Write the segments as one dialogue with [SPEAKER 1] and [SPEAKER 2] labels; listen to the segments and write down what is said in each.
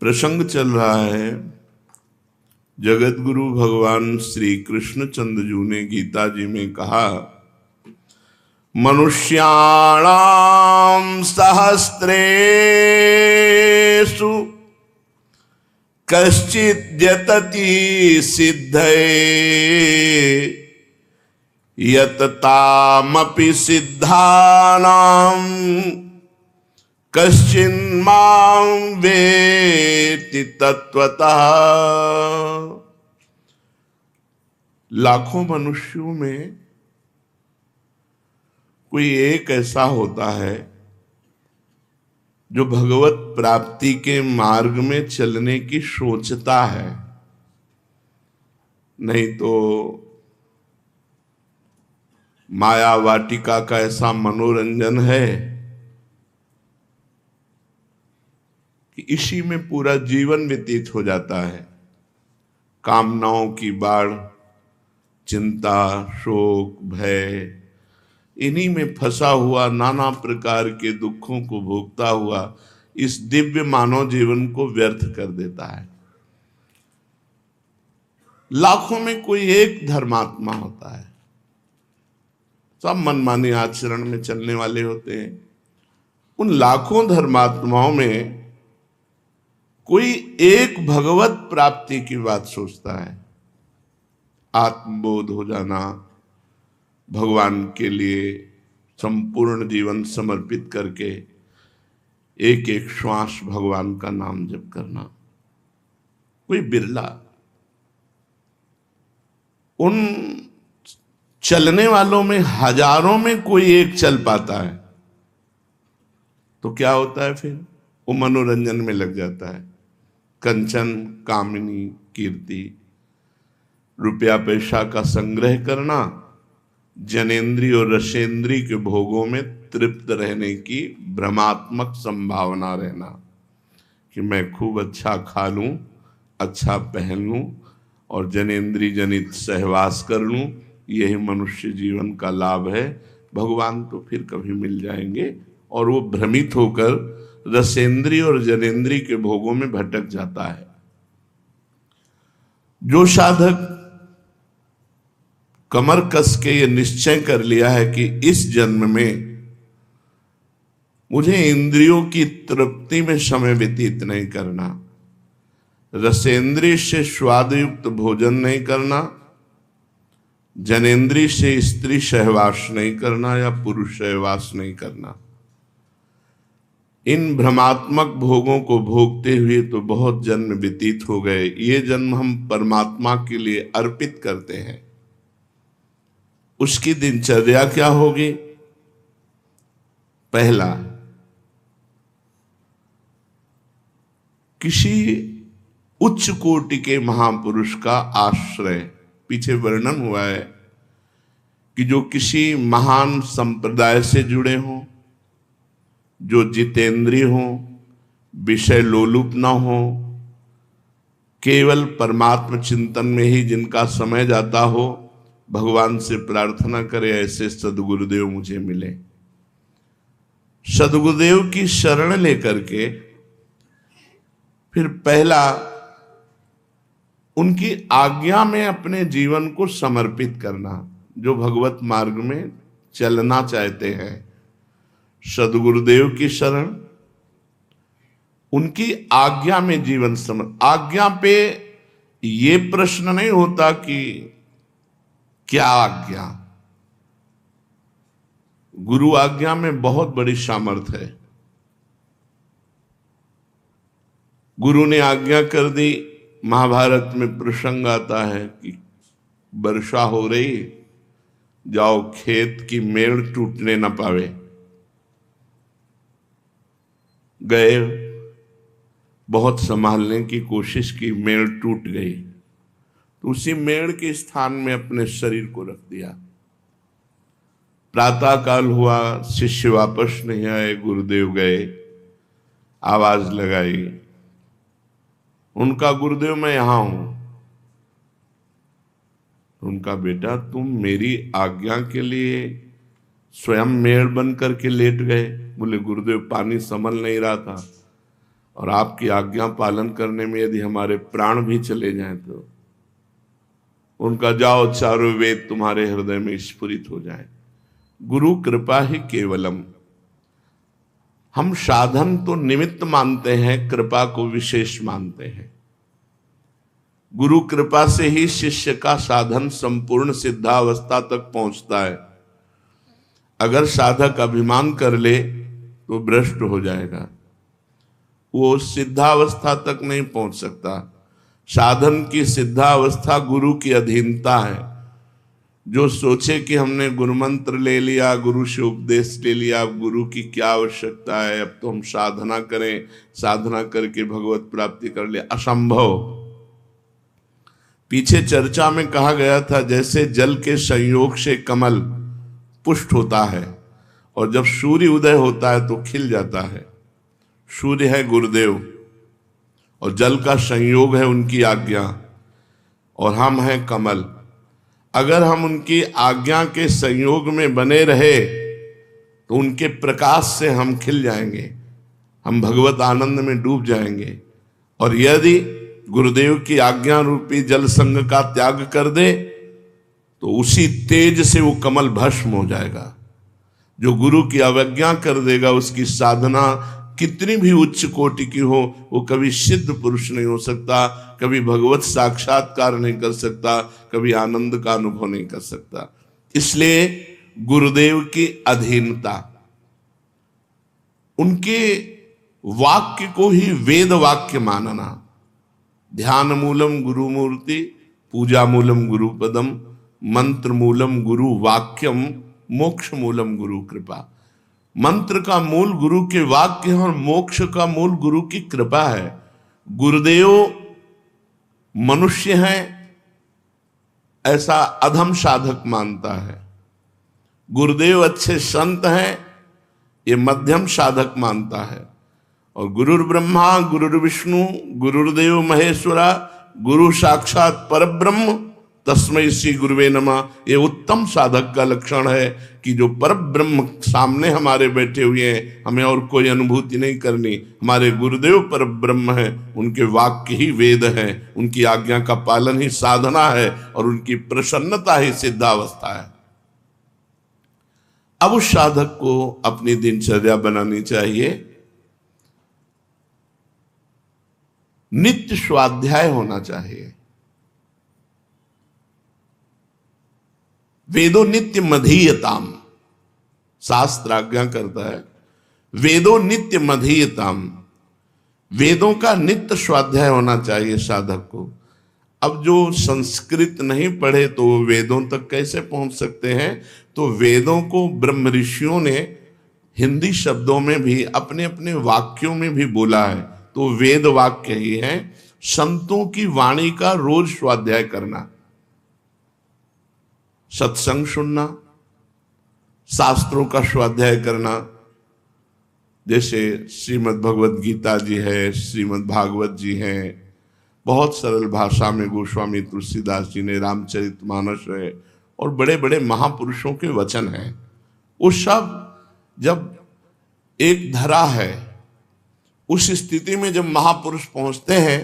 [SPEAKER 1] प्रसंग चल रहा है। जगत गुरु भगवान श्री कृष्णचंद्र जी ने गीता जी में कहा, मनुष्याणाम सहस्रेषु कश्चिद् यतति सिद्धये यततामपि सिद्धानां कश्चिन्मां वेत्ति तत्वतः। लाखों मनुष्यों में कोई एक ऐसा होता है जो भगवत प्राप्ति के मार्ग में चलने की सोचता है, नहीं तो माया वाटिका का ऐसा मनोरंजन है कि इसी में पूरा जीवन व्यतीत हो जाता है। कामनाओं की बाढ़, चिंता, शोक, भय, इन्हीं में फंसा हुआ नाना प्रकार के दुखों को भोगता हुआ इस दिव्य मानव जीवन को व्यर्थ कर देता है। लाखों में कोई एक धर्मात्मा होता है, सब मनमानी आचरण में चलने वाले होते हैं। उन लाखों धर्मात्माओं में कोई एक भगवत प्राप्ति की बात सोचता है, आत्मबोध हो जाना, भगवान के लिए संपूर्ण जीवन समर्पित करके एक एक श्वास भगवान का नाम जप करना। कोई बिरला। उन चलने वालों में हजारों में कोई एक चल पाता है, तो क्या होता है फिर? वो मनोरंजन में लग जाता है। कंचन, कामिनी, कीर्ति, रुपया पैसा का संग्रह करना, जनेन्द्रीय और रसेंद्रीय के भोगों में तृप्त रहने की भ्रमात्मक संभावना रहना कि मैं खूब अच्छा खा लूं, अच्छा पहन लूं और जनेन्द्रीय जनित सहवास कर लूं, यही मनुष्य जीवन का लाभ है। भगवान तो फिर कभी मिल जाएंगे। और वो भ्रमित होकर रसेंद्रीय और जनेन्द्रीय के भोगों में भटक जाता है। जो साधक कमर कस के ये निश्चय कर लिया है कि इस जन्म में मुझे इंद्रियों की तृप्ति में समय व्यतीत नहीं करना, रसेंद्रिय से स्वादयुक्त भोजन नहीं करना, जनेन्द्रिय से स्त्री सहवास नहीं करना या पुरुष सहवास नहीं करना, इन भ्रमात्मक भोगों को भोगते हुए तो बहुत जन्म व्यतीत हो गए। ये जन्म हम परमात्मा के लिए अर्पित करते हैं। उसकी दिनचर्या क्या होगी? पहला, किसी उच्च कोटि के महापुरुष का आश्रय। पीछे वर्णन हुआ है कि जो किसी महान संप्रदाय से जुड़े हों, जो जितेंद्रिय हों, विषय लोलुप न हो, केवल परमात्म चिंतन में ही जिनका समय जाता हो, भगवान से प्रार्थना करे ऐसे सदगुरुदेव मुझे मिले। सदगुरुदेव की शरण लेकर के फिर पहला उनकी आज्ञा में अपने जीवन को समर्पित करना। जो भगवत मार्ग में चलना चाहते हैं, सदगुरुदेव की शरण, उनकी आज्ञा में जीवन आज्ञा पे ये प्रश्न नहीं होता कि क्या आज्ञा। गुरु आज्ञा में बहुत बड़ी सामर्थ्य है। गुरु ने आज्ञा कर दी। महाभारत में प्रसंग आता है कि वर्षा हो रही, जाओ खेत की मेड़ टूटने न पावे। गए, बहुत संभालने की कोशिश की, मेड़ टूट गई, तो उसी मेड़ के स्थान में अपने शरीर को रख दिया। प्रातः काल हुआ, शिष्य वापस नहीं आए, गुरुदेव गए, आवाज लगाई, उनका गुरुदेव मैं यहां हूं। उनका बेटा तुम मेरी आज्ञा के लिए स्वयं मेड़ बन करके लेट गए। बोले गुरुदेव पानी संभल नहीं रहा था। और आपकी आज्ञा पालन करने में यदि हमारे प्राण भी चले जाएं तो उनका जाओ चारों वेद तुम्हारे हृदय में स्फुरित हो जाए। गुरु कृपा ही केवलम। हम साधन तो निमित्त मानते हैं, कृपा को विशेष मानते हैं। गुरु कृपा से ही शिष्य का साधन संपूर्ण सिद्धावस्था तक पहुंचता है। अगर साधक अभिमान कर ले तो भ्रष्ट हो जाएगा, वो सिद्धावस्था तक नहीं पहुंच सकता। साधन की सिद्धावस्था गुरु की अधीनता है। जो सोचे कि हमने गुरु मंत्र ले लिया, गुरु से उपदेश ले लिया, अब गुरु की क्या आवश्यकता है, अब तो हम साधना करें, साधना करके भगवत प्राप्ति कर ले, असंभव। पीछे चर्चा में कहा गया था जैसे जल के संयोग से कमल पुष्ट होता है और जब सूर्य उदय होता है तो खिल जाता है। सूर्य है गुरुदेव और जल का संयोग है उनकी आज्ञा, और हम हैं कमल। अगर हम उनकी आज्ञा के संयोग में बने रहे तो उनके प्रकाश से हम खिल जाएंगे, हम भगवत आनंद में डूब जाएंगे। और यदि गुरुदेव की आज्ञा रूपी जल संग का त्याग कर दे तो उसी तेज से वो कमल भस्म हो जाएगा। जो गुरु की अवज्ञा कर देगा उसकी साधना कितनी भी उच्च कोटि की हो, वो कभी सिद्ध पुरुष नहीं हो सकता, कभी भगवत साक्षात्कार नहीं कर सकता, कभी आनंद का अनुभव नहीं कर सकता। इसलिए गुरुदेव की अधीनता, उनके वाक्य को ही वेद वाक्य मानना। ध्यान मूलम गुरु मूर्ति, पूजा मूलम गुरु पदम, मंत्र मूलम गुरु वाक्यम, मोक्ष मूलम गुरु कृपा। मंत्र का मूल गुरु के वाक्य है और मोक्ष का मूल गुरु की कृपा है। गुरुदेव मनुष्य हैं ऐसा अधम साधक मानता है, गुरुदेव अच्छे संत हैं ये मध्यम साधक मानता है, और गुरुर् ब्रह्मा गुरुर्विष्णु गुरुर्देव महेश्वरा गुरु साक्षात परब्रह्म तस्मै श्री गुरुवे नमः, ये उत्तम साधक का लक्षण है कि जो परब्रह्म सामने हमारे बैठे हुए हैं, हमें और कोई अनुभूति नहीं करनी, हमारे गुरुदेव परब्रह्म है, उनके वाक्य ही वेद है, उनकी आज्ञा का पालन ही साधना है और उनकी प्रसन्नता ही सिद्धावस्था है। अब उस साधक को अपनी दिनचर्या बनानी चाहिए, नित्य स्वाध्याय होना चाहिए। वेदो नित्य मधीयताम, शास्त्र आज्ञा करता है वेदो नित्य मधीयताम, वेदों का नित्य स्वाध्याय होना चाहिए साधक को। अब जो संस्कृत नहीं पढ़े तो वेदों तक कैसे पहुंच सकते हैं? तो वेदों को ब्रह्म ऋषियों ने हिंदी शब्दों में भी अपने अपने वाक्यों में भी बोला है, तो वेद वाक्य ही है। संतों की वाणी का रोज स्वाध्याय करना, सत्संग सुनना, शास्त्रों का स्वाध्याय करना, जैसे श्रीमद् भगवत गीता जी है, श्रीमद् भागवत जी हैं, बहुत सरल भाषा में गोस्वामी तुलसीदास जी ने रामचरितमानस है, और बड़े बड़े महापुरुषों के वचन हैं। वो सब जब एक धरा है, उस स्थिति में जब महापुरुष पहुंचते हैं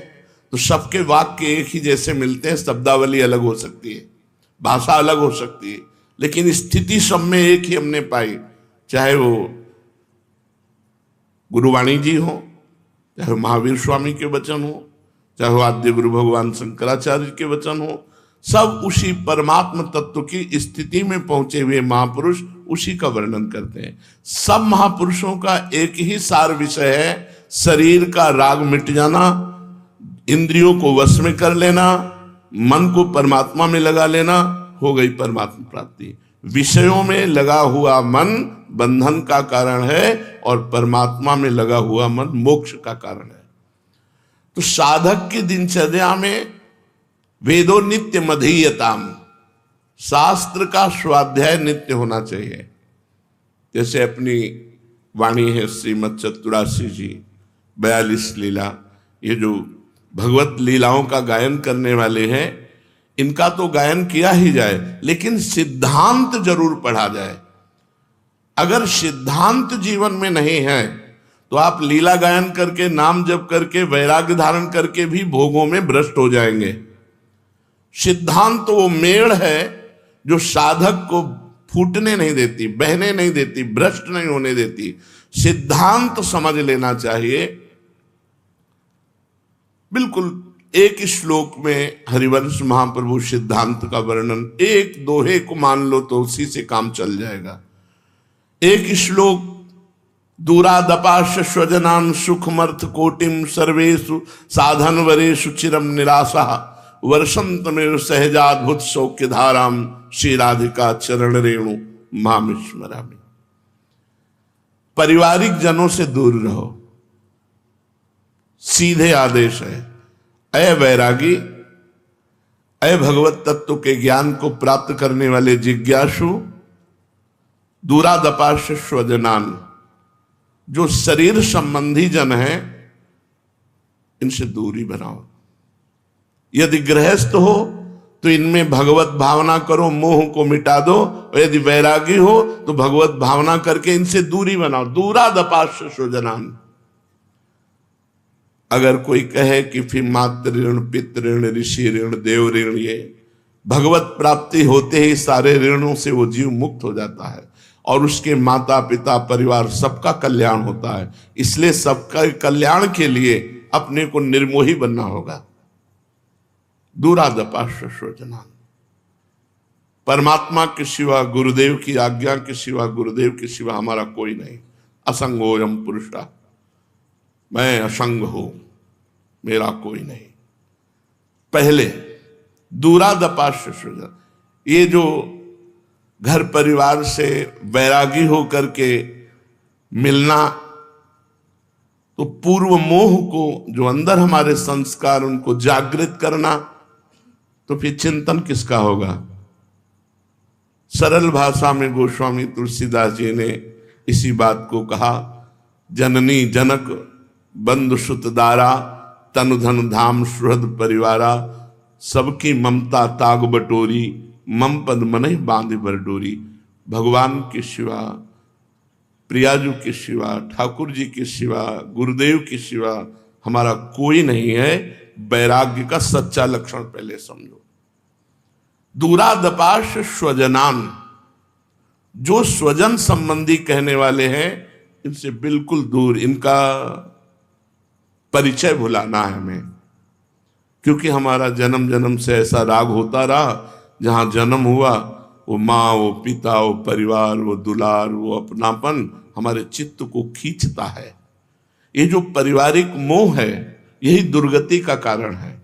[SPEAKER 1] तो सबके वाक्य एक ही जैसे मिलते हैं। शब्दावली अलग हो सकती है, भाषा अलग हो सकती है, लेकिन स्थिति सब में एक ही हमने पाई। चाहे वो गुरुवाणी जी हो, चाहे महावीर स्वामी के वचन हो, चाहे वो आद्य गुरु भगवान शंकराचार्य के वचन हो, सब उसी परमात्म तत्व की स्थिति में पहुंचे हुए महापुरुष उसी का वर्णन करते हैं। सब महापुरुषों का एक ही सार विषय है, शरीर का राग मिट जाना, इंद्रियों को वश में कर लेना, मन को परमात्मा में लगा लेना, हो गई परमात्मा प्राप्ति। विषयों में लगा हुआ मन बंधन का कारण है और परमात्मा में लगा हुआ मन मोक्ष का कारण है। तो साधक की दिनचर्या में वेदो नित्य मधीयताम, शास्त्र का स्वाध्याय नित्य होना चाहिए। जैसे अपनी वाणी है श्रीमद् चतुरासी जी 42 लीला, ये जो भगवत लीलाओं का गायन करने वाले हैं, इनका तो गायन किया ही जाए, लेकिन सिद्धांत जरूर पढ़ा जाए। अगर सिद्धांत जीवन में नहीं है तो आप लीला गायन करके, नाम जप करके, वैराग्य धारण करके भी भोगों में भ्रष्ट हो जाएंगे। सिद्धांत तो वो मेड़ है जो साधक को फूटने नहीं देती, बहने नहीं देती, भ्रष्ट नहीं होने देती। सिद्धांत समझ लेना चाहिए। बिल्कुल एक श्लोक में हरिवंश महाप्रभु सिद्धांत का वर्णन, एक दोहे को मान लो तो उसी से काम चल जाएगा। एक श्लोक, दूरादपाश्य स्वजनान सुखमर्थ कोटिम सर्वेषु साधन वरेषु चिरम निराशा वर्षंत में सहजाद्भुत सौख्य धाराम श्री राधिका चरण रेणु मामिस्मरामि। पारिवारिक जनों से दूर रहो, सीधे आदेश है। अय वैरागी, अय भगवत तत्व के ज्ञान को प्राप्त करने वाले जिज्ञासु, दूरादपाश्य स्वजनान, जो शरीर संबंधी जन हैं इनसे दूरी बनाओ। यदि गृहस्थ हो तो इनमें भगवत भावना करो, मोह को मिटा दो, और यदि वैरागी हो तो भगवत भावना करके इनसे दूरी बनाओ। दूरादपाश्य स्वजनान। अगर कोई कहे कि फिर मातृ ऋण, पितृ ऋण, ऋषि ऋण, देव ऋण, ये भगवत प्राप्ति होते ही सारे ऋणों से वो जीव मुक्त हो जाता है और उसके माता पिता परिवार सबका कल्याण होता है। इसलिए सबका कल्याण के लिए अपने को निर्मोही बनना होगा। दूरादपाश्य स्वजनान। परमात्मा के सिवा, गुरुदेव की आज्ञा के सिवा, गुरुदेव के सिवा हमारा कोई नहीं। असंगोयम पुरुषा, मैं असंग हूं, मेरा कोई नहीं। पहले दूरादपाश्य स्वजन, ये जो घर परिवार से वैरागी होकर के मिलना, तो पूर्व मोह को, जो अंदर हमारे संस्कार, उनको जागृत करना, तो फिर चिंतन किसका होगा? सरल भाषा में गोस्वामी तुलसीदास जी ने इसी बात को कहा। जननी जनक बंधु सुत दारा, तनु धन धाम सुहृद परिवारा, सबकी ममता ताग बटोरी, मम पद मनहि बांधे बर डोरी। भगवान के सिवा, प्रियाजू के सिवा, ठाकुर जी के सिवा, गुरुदेव के सिवा हमारा कोई नहीं है। वैराग्य का सच्चा लक्षण पहले समझो। दूरादपाश्य स्वजनान, जो स्वजन संबंधी कहने वाले हैं इनसे बिल्कुल दूर, इनका परिचय भुलाना है हमें। क्योंकि हमारा जन्म जन्म से ऐसा राग होता रहा, जहां जन्म हुआ वो माँ, वो पिता, वो परिवार, वो दुलार, वो अपनापन हमारे चित्त को खींचता है। ये जो पारिवारिक मोह है यही दुर्गति का कारण है।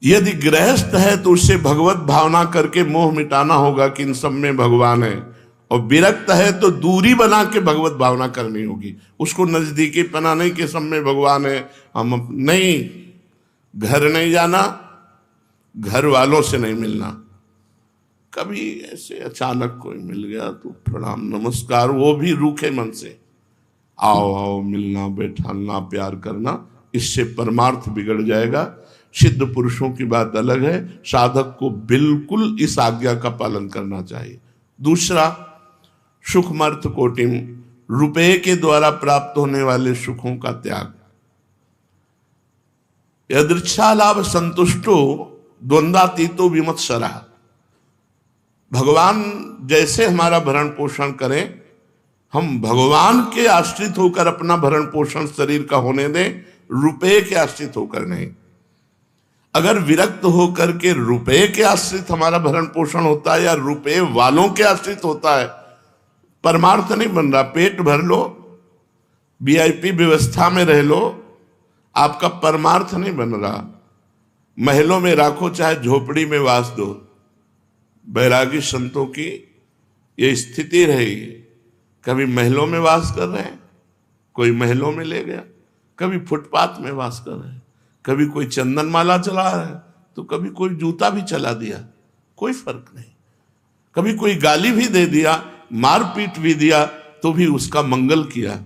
[SPEAKER 1] यदि गृहस्थ है तो उससे भगवत भावना करके मोह मिटाना होगा कि इन सब में भगवान है, और विरक्त है तो दूरी बना के भगवत भावना करनी होगी। उसको नजदीकी पना नहीं कि सब में भगवान है, हम नहीं, घर नहीं जाना, घर वालों से नहीं मिलना। कभी ऐसे अचानक कोई मिल गया तो प्रणाम नमस्कार, वो भी रूखे मन से, आओ आओ, मिलना, बैठाना, प्यार करना, इससे परमार्थ बिगड़ जाएगा। सिद्ध पुरुषों की बात अलग है। साधक को बिल्कुल इस आज्ञा का पालन करना चाहिए। दूसरा, सुखमर्थ कोटिम, रुपये के द्वारा प्राप्त होने वाले सुखों का त्याग। यदृच्छा लाभ संतुष्टो द्वंद्वातीतो विमत्सरा। भगवान जैसे हमारा भरण पोषण करें, हम भगवान के आश्रित होकर अपना भरण पोषण शरीर का होने दें, रुपये के आश्रित होकर नहीं। अगर विरक्त होकर के रुपये के आश्रित हमारा भरण पोषण होता है या रुपये वालों के आश्रित होता है, परमार्थ नहीं बन रहा। पेट भर लो, वीआईपी व्यवस्था में रह लो, आपका परमार्थ नहीं बन रहा। महलों में राखो चाहे झोपड़ी में वास दो। बैरागी संतों की ये स्थिति रही। कभी महलों में वास कर रहे हैं, कोई महलों में ले गया, कभी फुटपाथ में वास कर रहे हैं, कभी कोई चंदन माला चला रहा है तो कभी कोई जूता भी चला दिया, कोई फर्क नहीं। कभी कोई गाली भी दे दिया, मारपीट भी दिया, तो भी उसका मंगल किया।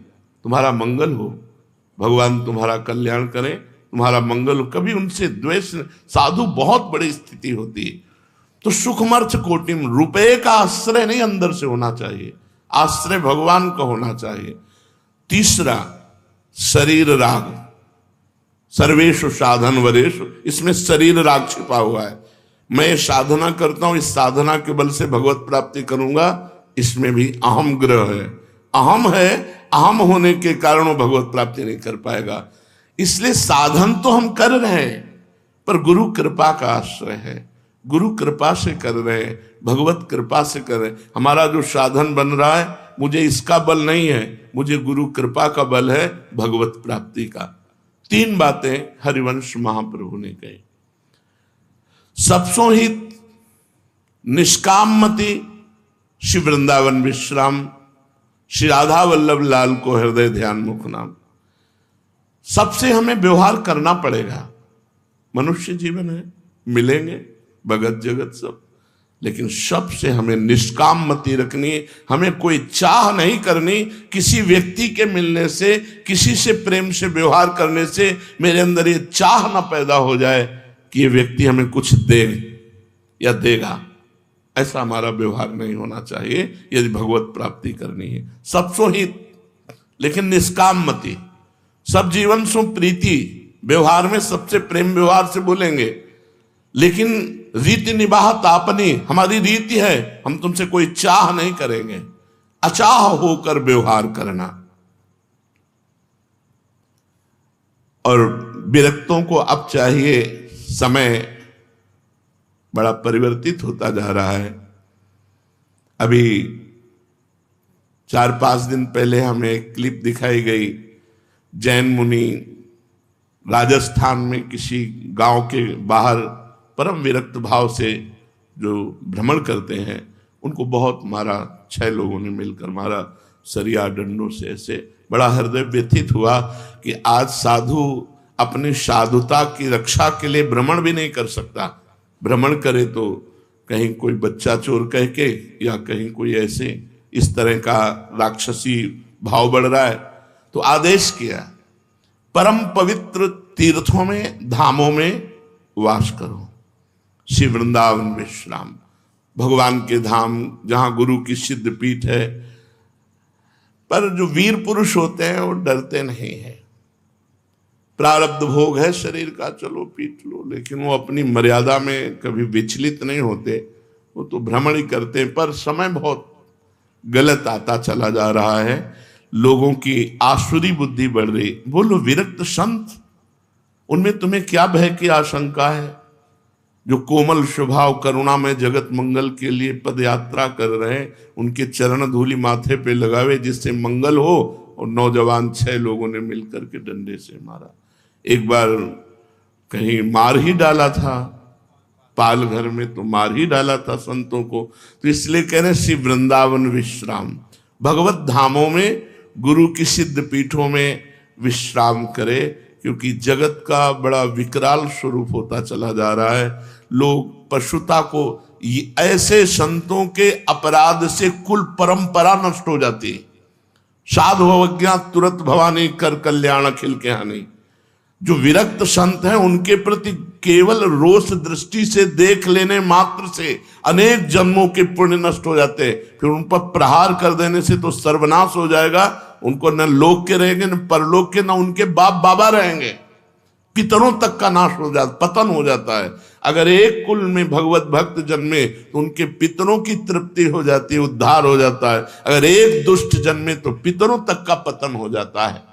[SPEAKER 1] तुम्हारा मंगल हो, भगवान तुम्हारा कल्याण करें, तुम्हारा मंगल हो। कभी उनसे द्वेष, साधु बहुत बड़ी स्थिति होती है। तो सुखमर्थ कोटिम, रुपये का आश्रय नहीं अंदर से होना चाहिए। आश्रय भगवान का होना चाहिए। तीसरा, शरीर राग, सर्वेषु साधन वरेषु, इसमें शरीर राग छिपा हुआ है। मैं साधना करता हूं, इस साधना के बल से भगवत प्राप्ति करूंगा, इसमें भी अहम ग्रह है। अहम है, अहम होने के कारण वो भगवत प्राप्ति नहीं कर पाएगा। इसलिए साधन तो हम कर रहे हैं, पर गुरु कृपा का आश्रय है, गुरु कृपा से कर रहे हैं, भगवत कृपा से कर रहे हैं। हमारा जो साधन बन रहा है, मुझे इसका बल नहीं है, मुझे गुरु कृपा का बल है, भगवत प्राप्ति का। तीन बातें हरिवंश महाप्रभु ने कही। सबसो ही निष्कामति श्री वृंदावन विश्राम, श्री राधा वल्लभ लाल को हृदय ध्यान मुख नाम। सबसे हमें व्यवहार करना पड़ेगा, मनुष्य जीवन है, मिलेंगे भगत जगत सब, लेकिन सबसे हमें निष्काम मति रखनी है। हमें कोई चाह नहीं करनी किसी व्यक्ति के मिलने से, किसी से प्रेम से व्यवहार करने से मेरे अंदर ये चाह ना पैदा हो जाए कि ये व्यक्ति हमें कुछ दे या देगा। ऐसा हमारा व्यवहार नहीं होना चाहिए यदि भगवत प्राप्ति करनी है। सबसो हित, लेकिन निष्काम मति, सब जीवन सो प्रीति, व्यवहार में सबसे प्रेम व्यवहार से बोलेंगे, लेकिन रीति निभात आपनी, हमारी रीति है, हम तुमसे कोई चाह नहीं करेंगे, अचाह होकर व्यवहार करना। और विरक्तों को अब चाहिए, समय बड़ा परिवर्तित होता जा रहा है। अभी 4-5 दिन पहले हमें एक क्लिप दिखाई गई, जैन मुनि राजस्थान में किसी गांव के बाहर परम विरक्त भाव से जो भ्रमण करते हैं, उनको बहुत मारा, 6 लोगों ने मिलकर मारा सरिया डंडों से। ऐसे बड़ा हृदय व्यथित हुआ कि आज साधु अपनी साधुता की रक्षा के लिए भ्रमण भी नहीं कर सकता। भ्रमण करे तो कहीं कोई बच्चा चोर कह के, या कहीं कोई ऐसे इस तरह का राक्षसी भाव बढ़ रहा है। तो आदेश किया, परम पवित्र तीर्थों में, धामों में वास करो, श्री वृंदावन विश्राम, भगवान के धाम जहां गुरु की सिद्ध पीठ है। पर जो वीर पुरुष होते हैं वो डरते नहीं है। प्रारब्ध भोग है शरीर का, चलो पीट लो, लेकिन वो अपनी मर्यादा में कभी विचलित नहीं होते, वो तो भ्रमण ही करते हैं। पर समय बहुत गलत आता चला जा रहा है, लोगों की आसुरी बुद्धि बढ़ रही। बोलो विरक्त संत, उनमें तुम्हें क्या भय की आशंका है? जो कोमल स्वभाव करुणा में जगत मंगल के लिए पद यात्रा कर रहे हैं, उनके चरण धूलि माथे पे लगावे जिससे मंगल हो। और नौजवान 6 लोगों ने मिलकर के डंडे से मारा। एक बार कहीं मार ही डाला था, पाल घर में तो मार ही डाला था संतों को। तो इसलिए कह रहे श्री वृंदावन विश्राम, भगवत धामों में, गुरु की सिद्ध पीठों में विश्राम करे, क्योंकि जगत का बड़ा विकराल स्वरूप होता चला जा रहा है। लोग पशुता को, ऐसे संतों के अपराध से कुल परंपरा नष्ट हो जाती। साधु अवज्ञा तुरंत भवानी कर कल्याण अखिल के हानि। जो विरक्त संत हैं उनके प्रति केवल रोष दृष्टि से देख लेने मात्र से अनेक जन्मों के पुण्य नष्ट हो जाते हैं। फिर उन पर प्रहार कर देने से तो सर्वनाश हो जाएगा। उनको न लोक के रहेंगे, न परलोक के, न उनके बाप बाबा रहेंगे। पितरों तक का नाश हो जाता, पतन हो जाता है। अगर एक कुल में भगवत भक्त जन्मे तो उनके पितरों की तृप्ति हो जाती है, उद्धार हो जाता है। अगर एक दुष्ट जन्मे तो पितरों तक का पतन हो जाता है।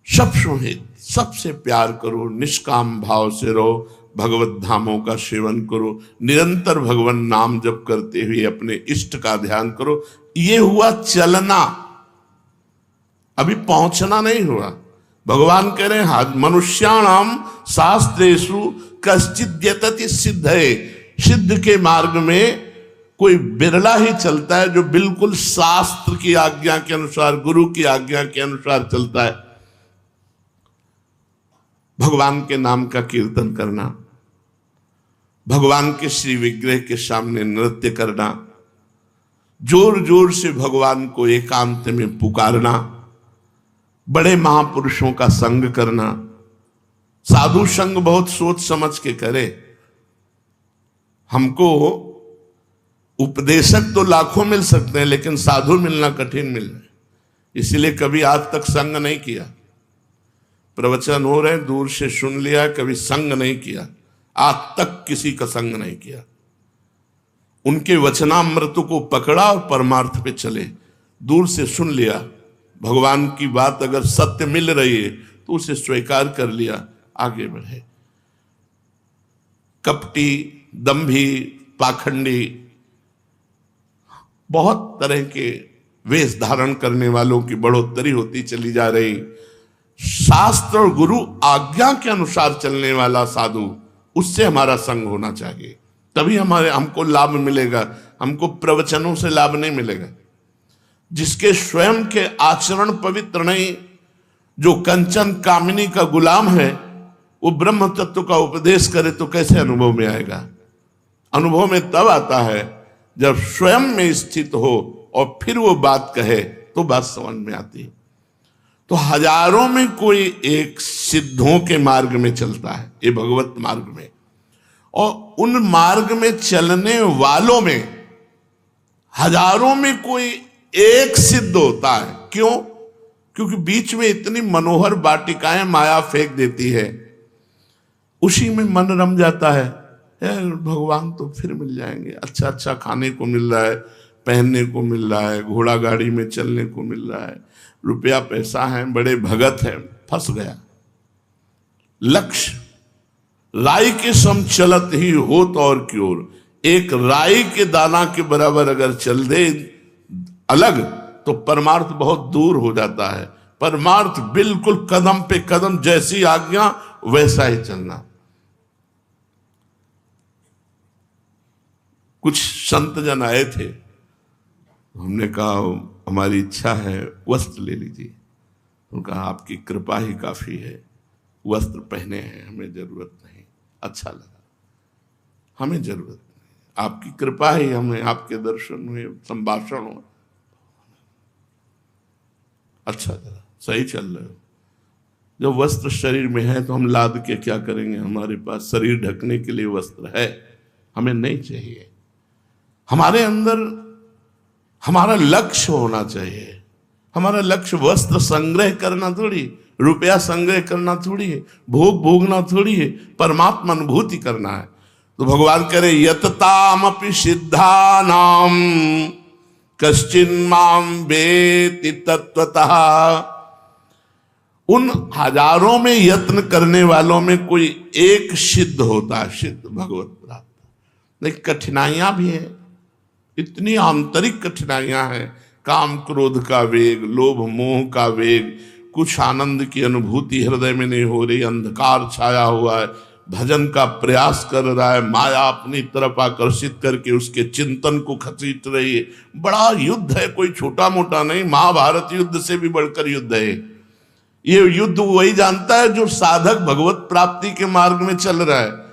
[SPEAKER 1] सब सुहित, सबसे प्यार करो, निष्काम भाव से रहो, भगवत धामों का सेवन करो, निरंतर भगवान नाम जप करते हुए अपने इष्ट का ध्यान करो। ये हुआ चलना, अभी पहुंचना नहीं हुआ। भगवान कह रहे हैं मनुष्याणाम शास्त्रेषु कश्चिद् यतति सिद्धये। सिद्ध के मार्ग में कोई बिरला ही चलता है जो बिल्कुल शास्त्र की आज्ञा के अनुसार, गुरु की आज्ञा के अनुसार चलता है। भगवान के नाम का कीर्तन करना, भगवान के श्री विग्रह के सामने नृत्य करना, जोर जोर से भगवान को एकांत में पुकारना, बड़े महापुरुषों का संग करना। साधु संग बहुत सोच समझ के करे। हमको उपदेशक तो लाखों मिल सकते हैं, लेकिन साधु मिलना कठिन मिल रहा है। इसलिए कभी आज तक संग नहीं किया। प्रवचन हो रहे दूर से सुन लिया, कभी संग नहीं किया, आज तक किसी का संग नहीं किया। उनके वचनामृत को पकड़ा और परमार्थ पे चले। दूर से सुन लिया, भगवान की बात अगर सत्य मिल रही है तो उसे स्वीकार कर लिया, आगे बढ़े। कपटी, दंभी, पाखंडी, बहुत तरह के वेश धारण करने वालों की बढ़ोतरी होती चली जा रही। शास्त्र और गुरु आज्ञा के अनुसार चलने वाला साधु, उससे हमारा संग होना चाहिए, तभी हमको लाभ मिलेगा। हमको प्रवचनों से लाभ नहीं मिलेगा। जिसके स्वयं के आचरण पवित्र नहीं, जो कंचन कामिनी का गुलाम है, वो ब्रह्म तत्व का उपदेश करे तो कैसे अनुभव में आएगा? अनुभव में तब आता है जब स्वयं में स्थित हो और फिर वो बात कहे तो बात समझ में आती है। तो हजारों में कोई एक सिद्धों के मार्ग में चलता है, ये भगवत मार्ग में, और उन मार्ग में चलने वालों में हजारों में कोई एक सिद्ध होता है। क्यों? क्योंकि बीच में इतनी मनोहर वाटिकाएं माया फेंक देती है, उसी में मन रम जाता है। भगवान तो फिर मिल जाएंगे, अच्छा अच्छा खाने को मिल रहा है, पहनने को मिल रहा है, घोड़ा गाड़ी में चलने को मिल रहा है, रुपया पैसा है, बड़े भगत हैं, फंस गया। लक्ष्य राई के सम चलत ही होत और क्योर, एक राई के दाना के बराबर अगर चल दे अलग तो परमार्थ बहुत दूर हो जाता है। परमार्थ बिल्कुल कदम पे कदम, जैसी आज्ञा वैसा ही चलना। कुछ संत जन आए थे, हमने कहा हमारी इच्छा है वस्त्र ले लीजिए। उन्होंने कहा आपकी कृपा ही काफी है, वस्त्र पहने हैं, हमें जरूरत नहीं। अच्छा लगा, हमें जरूरत नहीं, आपकी कृपा ही हमें, आपके दर्शन हुए, संभाषण हुआ, अच्छा लगा, सही चल रहे हो। जब वस्त्र शरीर में है तो हम लाद के क्या करेंगे? हमारे पास शरीर ढकने के लिए वस्त्र है, हमें नहीं चाहिए। हमारे अंदर हमारा लक्ष्य होना चाहिए। हमारा लक्ष्य वस्त्र संग्रह करना थोड़ी, रुपया संग्रह करना थोड़ी है, भोग भोगना थोड़ी है, परमात्मा अनुभूति करना है। तो भगवान कह रहे यततामपि सिद्धानाम कश्चिन्माम वेति तत्वतः। उन हजारों में यत्न करने वालों में कोई एक सिद्ध होता है, सिद्ध भगवत प्राप्त। लेकिन कठिनाइयां भी हैं, इतनी आंतरिक कठिनाइयां हैं, काम क्रोध का वेग, लोभ मोह का वेग, कुछ आनंद की अनुभूति हृदय में नहीं हो रही, अंधकार छाया हुआ है, भजन का प्रयास कर रहा है, माया अपनी तरफ आकर्षित करके उसके चिंतन को खसीट रही है। बड़ा युद्ध है, कोई छोटा मोटा नहीं, महाभारत युद्ध से भी बढ़कर युद्ध है। ये युद्ध वही जानता है जो साधक भगवत प्राप्ति के मार्ग में चल रहा है।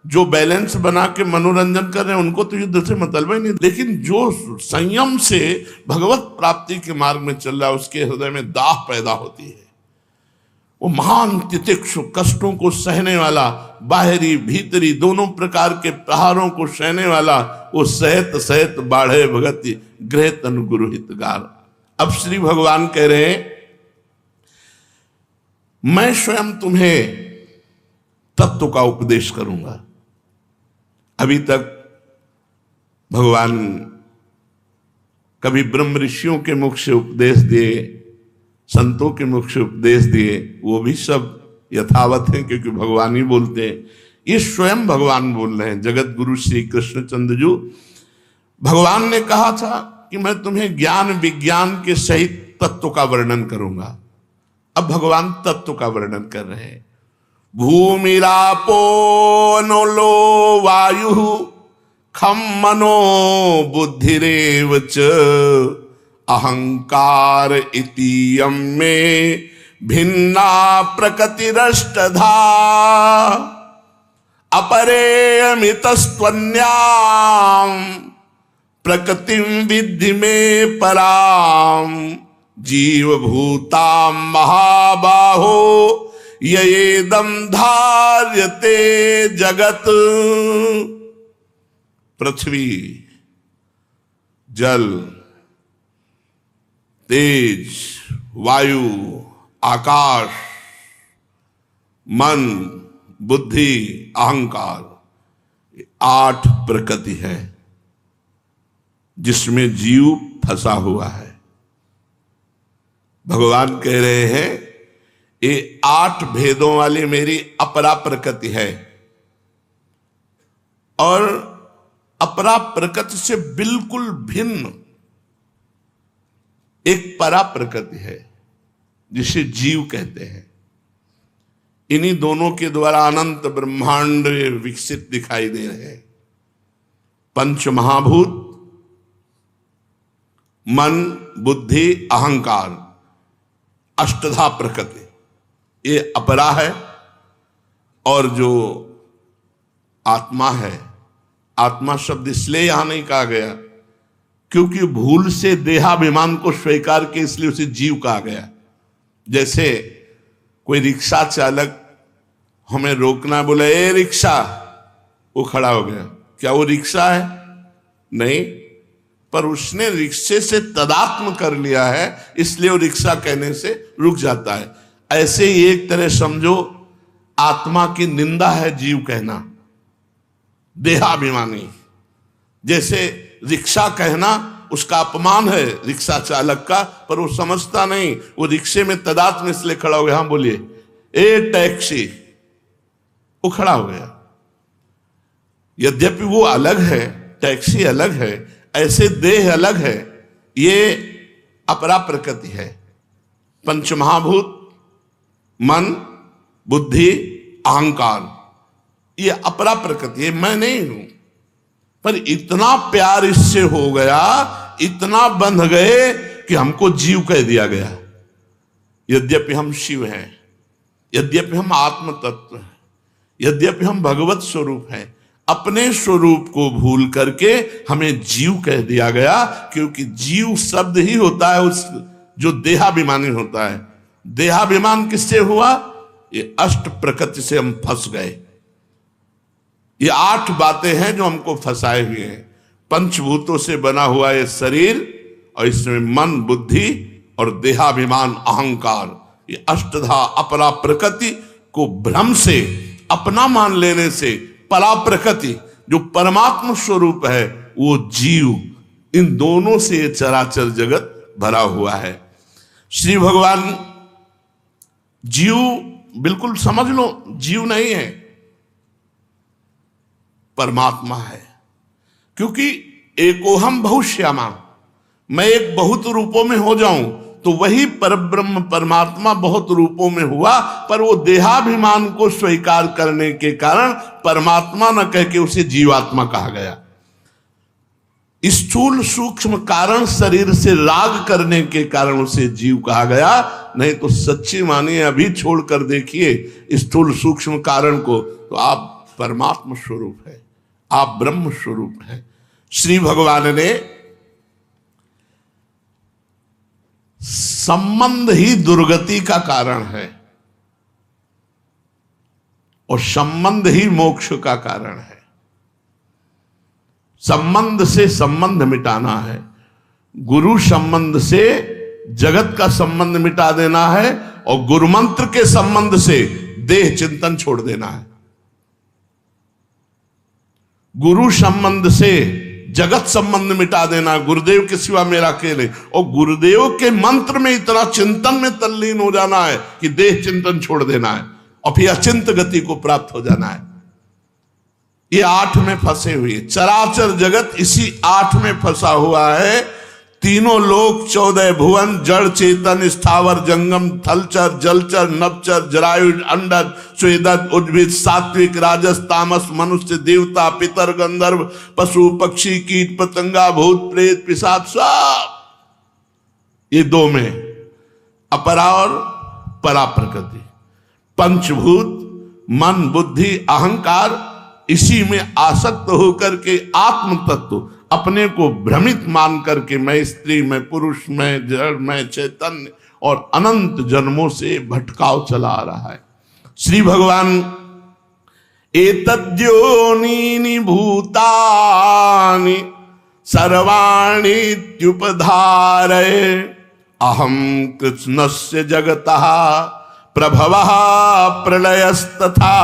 [SPEAKER 1] जो बैलेंस बना के मनोरंजन कर रहे हैं उनको तो युद्ध से मतलब ही नहीं, लेकिन जो संयम से भगवत प्राप्ति के मार्ग में चल रहा है उसके हृदय में दाह पैदा होती है। वो महान तितिक्षु, कष्टों को सहने वाला, बाहरी भीतरी दोनों प्रकार के प्रहारों को सहने वाला, वो सहत सहत बाढ़े भगति गृह तनु गुरु हितगार। अब श्री भगवान कह रहे हैं मैं स्वयं तुम्हें तत्व का उपदेश करूंगा। अभी तक भगवान कभी ब्रह्म ऋषियों के मुख से उपदेश दिए, संतों के मुख से उपदेश दिए, वो भी सब यथावत हैं क्योंकि भगवान ही बोलते हैं। ये स्वयं भगवान बोल रहे हैं, जगत गुरु श्री कृष्णचंद्र जी। भगवान ने कहा था कि मैं तुम्हें ज्ञान विज्ञान के सहित तत्व का वर्णन करूंगा। अब भगवान तत्व का वर्णन कर रहे हैं। भूमिरापो नलो वायु खम मनो बुद्धिरेव च अहंकार इतीयं में भिन्ना प्रकृतिरष्टधा अपरेयमितस्त्वन्यां प्रकृतिं विद्धि में परां जीवभूतां महाबाहो येदं धार्यते जगत। पृथ्वी, जल, तेज, वायु, आकाश, मन, बुद्धि, अहंकार, 8 प्रकृति है जिसमें जीव फंसा हुआ है। भगवान कह रहे हैं ये 8 भेदों वाली मेरी अपरा प्रकृति है, और अपरा प्रकृति से बिल्कुल भिन्न एक परा प्रकृति है जिसे जीव कहते हैं। इन्हीं दोनों के द्वारा अनंत ब्रह्मांड विकसित दिखाई दे रहे हैं। पंच महाभूत, मन, बुद्धि, अहंकार, अष्टधा प्रकृति, ये अपरा है। और जो आत्मा है, आत्मा शब्द इसलिए यहां नहीं कहा गया क्योंकि भूल से देहाभिमान को स्वीकार के इसलिए उसे जीव कहा गया। जैसे कोई रिक्शा चालक हमें रोकना, बोले ए रिक्शा, वो खड़ा हो गया, क्या वो रिक्शा है? नहीं, पर उसने रिक्शे से तदात्म कर लिया है इसलिए वो रिक्शा कहने से रुक जाता है। ऐसे ही एक तरह समझो आत्मा की निंदा है जीव कहना, देहाभिमानी। जैसे रिक्शा कहना उसका अपमान है रिक्शा चालक का, पर वो समझता नहीं, वो रिक्शे में तदात्म इसलिए खड़ा हो गया। हाँ बोलिए, ए टैक्सी, वो खड़ा हो गया। यद्यपि वो अलग है, टैक्सी अलग है, ऐसे देह अलग है, ये अपरा प्रकृति है। पंचमहाभूत, मन, बुद्धि, अहंकार, ये अपरा प्रकृति है, मैं नहीं हूं। पर इतना प्यार इससे हो गया, इतना बंध गए कि हमको जीव कह दिया गया। यद्यपि हम शिव हैं, यद्यपि हम आत्म तत्व हैं, यद्यपि हम भगवत स्वरूप हैं, अपने स्वरूप को भूल करके हमें जीव कह दिया गया। क्योंकि जीव शब्द ही होता है उस जो देहाभिमानी होता है। देहाभिमान किससे हुआ? ये अष्ट प्रकृति से हम फंस गए। ये 8 बातें हैं जो हमको फंसाए हुए हैं। पंचभूतों से बना हुआ ये शरीर, और इसमें मन, बुद्धि और देहाभिमान, अहंकार, ये अष्टधा अपरा प्रकृति को भ्रम से, अपना मान लेने से, परा प्रकृति जो परमात्मा स्वरूप है वो जीव, इन दोनों से ये चराचर जगत भरा हुआ है। श्री भगवान जीव बिल्कुल समझ लो, जीव नहीं है, परमात्मा है। क्योंकि एकोहम बहुश्यामा, मैं एक बहुत रूपों में हो जाऊं तो वही परब्रह्म परमात्मा बहुत रूपों में हुआ, पर वो देहाभिमान को स्वीकार करने के कारण परमात्मा न कह के उसे जीवात्मा कहा गया। स्थूल सूक्ष्म कारण शरीर से राग करने के कारण उसे जीव कहा गया। नहीं तो सच्ची मानिए, अभी छोड़कर देखिए स्थूल सूक्ष्म कारण को, तो आप परमात्मा स्वरूप है, आप ब्रह्म स्वरूप है। श्री भगवान ने संबंध ही दुर्गति का कारण है और संबंध ही मोक्ष का कारण है। संबंध से संबंध मिटाना है, गुरु संबंध से जगत का संबंध मिटा देना है, और गुरु मंत्र के संबंध से देह चिंतन छोड़ देना है। गुरु संबंध से जगत संबंध मिटा देना, गुरुदेव के सिवा मेरा अकेले, और गुरुदेव के मंत्र में इतना चिंतन में तल्लीन हो जाना है कि देह चिंतन छोड़ देना है और फिर अचिंत गति को प्राप्त हो जाना है। ये 8 में फंसे हुए, चराचर जगत इसी 8 में फंसा हुआ है। तीनों लोक, 14 भुवन, जड़ चेतन, स्थावर जंगम, थलचर, जलचर, नभचर, जरायु, अंडज, स्वेदज, उद्भिद, सात्विक, राजस, तामस, मनुष्य, देवता, पितर, गंधर्व, पशु, पक्षी, कीट, पतंगा, भूत, प्रेत, पिशाच, सब ये 2 में, अपरा और परा प्रकृति। पंचभूत, मन, बुद्धि, अहंकार, इसी में आसक्त होकर के आत्म तत्व अपने को भ्रमित मान करके मैं स्त्री, मैं पुरुष, मैं जड़, मैं चैतन्य, और अनंत जन्मों से भटकाव चला आ रहा है। श्री भगवान एतद्योनीनि भूतानि सर्वाणीत्युपधारय अहम कृष्णस्य जगतः प्रभवः प्रलयस्तथा।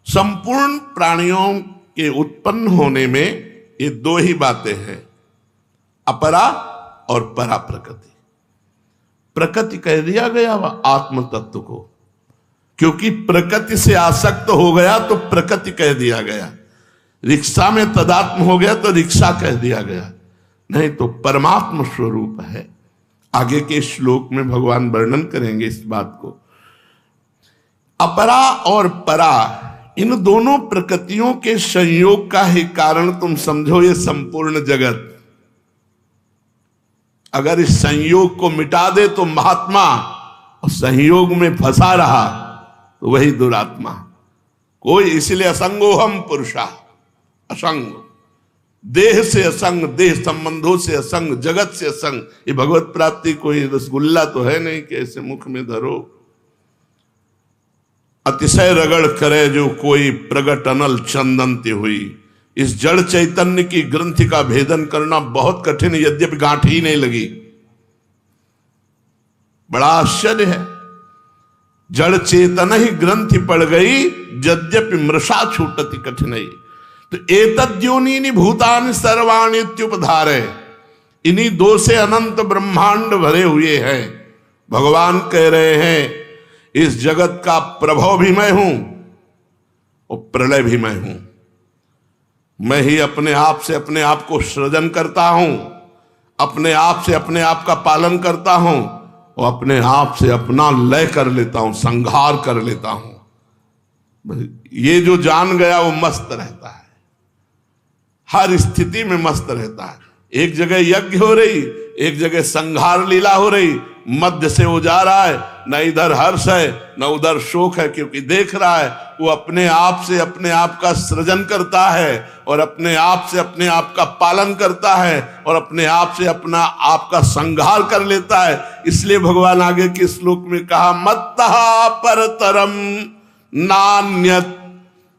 [SPEAKER 1] संपूर्ण प्राणियों के उत्पन्न होने में ये दो ही बातें हैं, अपरा और परा प्रकृति। प्रकृति कह दिया गया वह आत्म तत्व को, क्योंकि प्रकृति से आसक्त हो गया तो प्रकृति कह दिया गया। रिक्शा में तदात्म हो गया तो रिक्शा कह दिया गया, नहीं तो परमात्म स्वरूप है। आगे के श्लोक में भगवान वर्णन करेंगे इस बात को। अपरा और परा, इन दोनों प्रकृतियों के संयोग का ही कारण तुम समझो ये संपूर्ण जगत। अगर इस संयोग को मिटा दे तो महात्मा, और संयोग में फंसा रहा तो वही दुरात्मा। कोई इसलिए असंगोहम पुरुषा, असंग, देह से असंग, देह संबंधों से असंग, जगत से असंग। ये भगवत प्राप्ति कोई रसगुल्ला तो है नहीं कि ऐसे मुख में धरो। अतिशय रगड़ करे जो कोई प्रगट अनल चंदनती हुई। इस जड़ चैतन्य की ग्रंथि का भेदन करना बहुत कठिन, यद्यपि गांठ ही नहीं लगी। बड़ा आश्चर्य है, जड़ चेतन ही ग्रंथि पड़ गई, यद्यपि मृषा छूटति कठिनाई। तो एतद्योनि भूतानि सर्वाणि इत्युपधारे, इन्हीं दो से अनंत ब्रह्मांड भरे हुए हैं। भगवान कह रहे हैं इस जगत का प्रभव भी मैं हूं और प्रलय भी मैं हूं। मैं ही अपने आप से अपने आप को सृजन करता हूं, अपने आप से अपने आप का पालन करता हूं और अपने आप से अपना लय कर लेता हूं, संहार कर लेता हूं। ये जो जान गया वो मस्त रहता है, हर स्थिति में मस्त रहता है। एक जगह यज्ञ हो रही, एक जगह संहार लीला हो रही, मध्य से वो जा रहा है, न इधर हर्ष है न उधर शोक है, क्योंकि देख रहा है वो अपने आप से अपने आप का सृजन करता है और अपने आप से अपने आप का पालन करता है और अपने आप से अपना आप का संहार कर लेता है। इसलिए भगवान आगे के श्लोक में कहा, मत्तः परतरम नान्यत्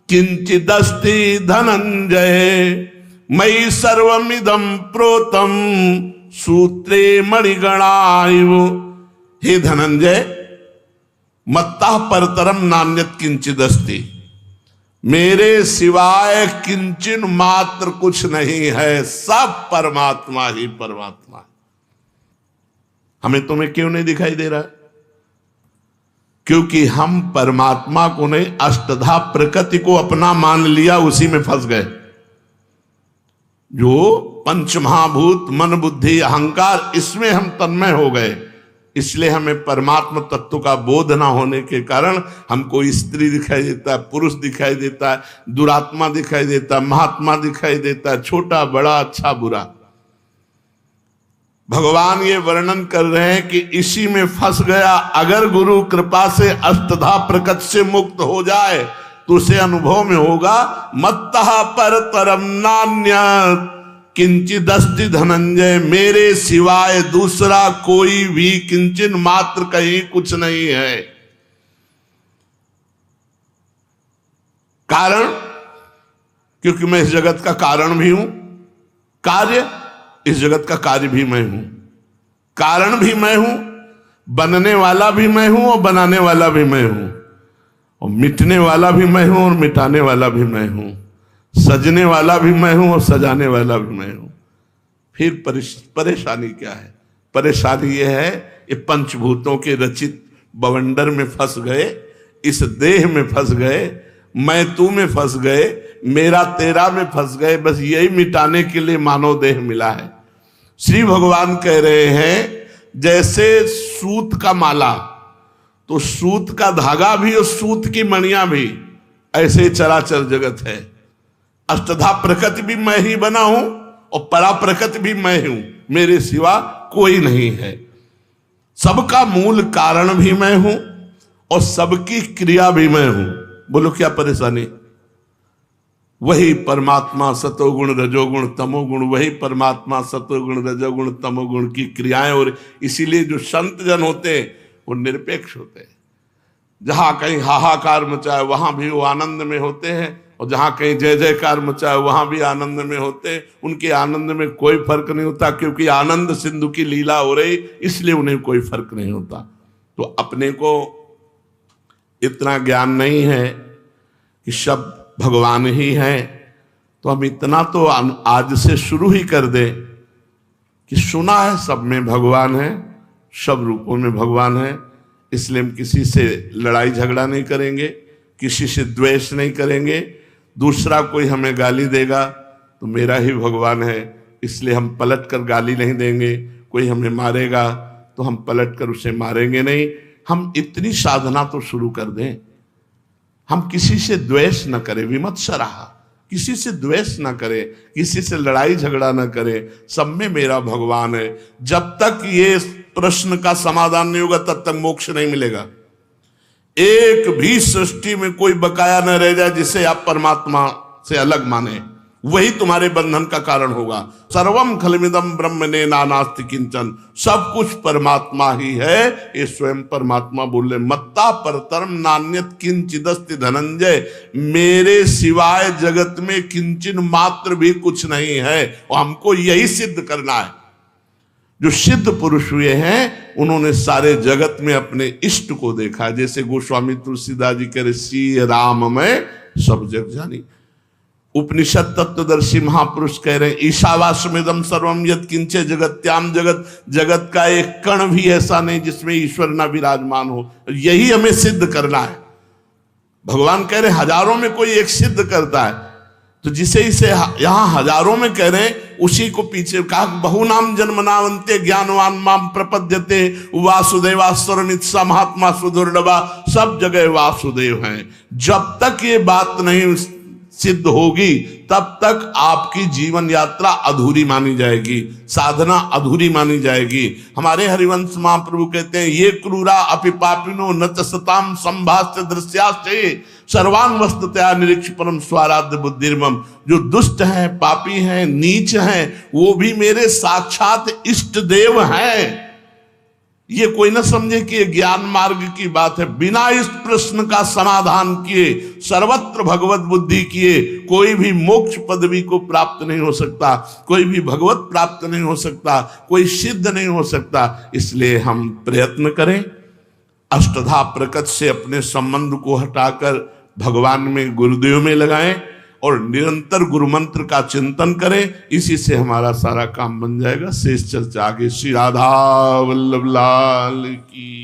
[SPEAKER 1] किंचिदस्ति धनंजय, मयि सर्वमिदं प्रोतम सूत्रे मणिगणाइव। हे धनंजय, मत्तः परतरम नान्यत् किंचिदस्ति, मेरे सिवाय किंचिन मात्र कुछ नहीं है, सब परमात्मा ही परमात्मा है। हमें तुम्हें क्यों नहीं दिखाई दे रहा? क्योंकि हम परमात्मा को नहीं, अष्टधा प्रकृति को अपना मान लिया, उसी में फंस गए। जो पंच महाभूत मन बुद्धि अहंकार, इसमें हम तन्मय हो गए। इसलिए हमें परमात्मा तत्व का बोध ना होने के कारण हमको स्त्री दिखाई देता है, पुरुष दिखाई देता है, दुरात्मा दिखाई देता है, महात्मा दिखाई देता है, छोटा बड़ा अच्छा बुरा। भगवान ये वर्णन कर रहे हैं कि इसी में फंस गया। अगर गुरु कृपा से अष्टधा प्रकृति से मुक्त हो जाए तो उसे अनुभव में होगा, मत्तः परतरम नान्यत् किंचिदस्ति धनंजय, मेरे सिवाय दूसरा कोई भी किंचिन मात्र कहीं कुछ नहीं है। कारण, क्योंकि मैं इस जगत का कारण भी हूं, कार्य, इस जगत का कार्य भी मैं हूं, कारण भी मैं हूं, बनने वाला भी मैं हूं और बनाने वाला भी मैं हूं, और मिटने वाला भी मैं हूं और मिटाने वाला भी मैं हूं, सजने वाला भी मैं हूं और सजाने वाला भी मैं हूं। फिर परेशानी क्या है? परेशानी यह है, ये पंचभूतों के रचित बवंडर में फंस गए, इस देह में फंस गए, मैं तू में फंस गए, मेरा तेरा में फंस गए। बस यही मिटाने के लिए मानव देह मिला है। श्री भगवान कह रहे हैं, जैसे सूत का माला, तो सूत का धागा भी और सूत की मणियां भी, ऐसे चराचर जगत है। अष्टधा प्रकृति भी मैं ही बना हूं और परा प्रकृति भी मैं हूं, मेरे सिवा कोई नहीं है। सबका मूल कारण भी मैं हूं और सबकी क्रिया भी मैं हूं। बोलो क्या परेशानी? वही परमात्मा सतोगुण रजोगुण तमोगुण, वही परमात्मा सतोगुण रजोगुण तमोगुण की क्रियाएं। और इसीलिए जो संत जन होते हैं वो निरपेक्ष होते हैं। जहां कहीं हाहाकार मचा है वहां भी वो आनंद में होते हैं, और जहां कहीं जय जयकार मचा वहां भी आनंद में होते। उनके आनंद में कोई फर्क नहीं होता, क्योंकि आनंद सिंधु की लीला हो रही, इसलिए उन्हें कोई फर्क नहीं होता। तो अपने को इतना ज्ञान नहीं है कि सब भगवान ही हैं, तो हम इतना तो आज से शुरू ही कर दें कि सुना है सब में भगवान है, सब रूपों में भगवान है, इसलिए हम किसी से लड़ाई झगड़ा नहीं करेंगे, किसी से द्वेष नहीं करेंगे। दूसरा कोई हमें गाली देगा तो मेरा ही भगवान है, इसलिए हम पलट कर गाली नहीं देंगे। कोई हमें मारेगा तो हम पलट कर उसे मारेंगे नहीं। हम इतनी साधना तो शुरू कर दें, हम किसी से द्वेष न करें, विमत्सराः, किसी से द्वेष न करें, किसी से लड़ाई झगड़ा न करें, सब में मेरा भगवान है। जब तक ये प्रश्न का समाधान नहीं होगा तब तक मोक्ष नहीं मिलेगा। एक भी सृष्टि में कोई बकाया न रह जाए जिसे आप परमात्मा से अलग माने, वही तुम्हारे बंधन का कारण होगा। सर्वम खलमिदम ब्रह्मणे नानास्ति किंचन, सब कुछ परमात्मा ही है, ये स्वयं परमात्मा बोले। मत्ता परतरम नान्यत किंचिदस्ति धनंजय, मेरे सिवाय जगत में किंचन मात्र भी कुछ नहीं है, और हमको यही सिद्ध करना है। जो सिद्ध पुरुष हुए हैं उन्होंने सारे जगत में अपने इष्ट को देखा। जैसे गोस्वामी तुलसीदास जी कह रहे, श्री राम में सब जग जानी। उपनिषद तत्वदर्शी महापुरुष कह रहे हैं, ईशावास्यमिदं सर्वम यत् किंचे जगत्याम जगत, जगत का एक कण भी ऐसा नहीं जिसमें ईश्वर ना विराजमान हो। यही हमें सिद्ध करना है। भगवान कह रहे हजारों में कोई एक सिद्ध करता है, तो जिसे इसे यहां हजारों में कह रहे हैं उसी को पीछे कहा, बहुनाम जन्मनावंते ज्ञानवान माम प्रपद्यते वासुदेवास्वरमित्सा महात्मा सुदुर्लभा, सब जगह वासुदेव हैं। जब तक ये बात नहीं सिद्ध होगी तब तक आपकी जीवन यात्रा अधूरी मानी जाएगी, साधना अधूरी मानी जाएगी। हमारे हरिवंश महाप्रभु कहते हैं, ये क्रूरा अपि पापिनो न च सताम संभाष्य दृश्याश्चे सर्वान वस्तुतया निरीक्ष परम स्वाराध्य बुद्धिर्मम। जो दुष्ट हैं, पापी हैं, नीच हैं, वो भी मेरे साक्षात इष्ट देव हैं। ये कोई ना समझे कि ये ज्ञान मार्ग की बात है। बिना इस प्रश्न का समाधान किए, सर्वत्र भगवत बुद्धि किए, कोई भी मोक्ष पदवी को प्राप्त नहीं हो सकता, कोई भी भगवत प्राप्त नहीं हो सकता, कोई सिद्ध नहीं हो सकता। इसलिए हम प्रयत्न करें, अष्टधा प्रकट से अपने संबंध को हटाकर भगवान में, गुरुदेव में लगाएं और निरंतर गुरु मंत्र का चिंतन करें। इसी से हमारा सारा काम बन जाएगा। शेष चर्चा आगे। श्री राधा वल्लभ लाल की।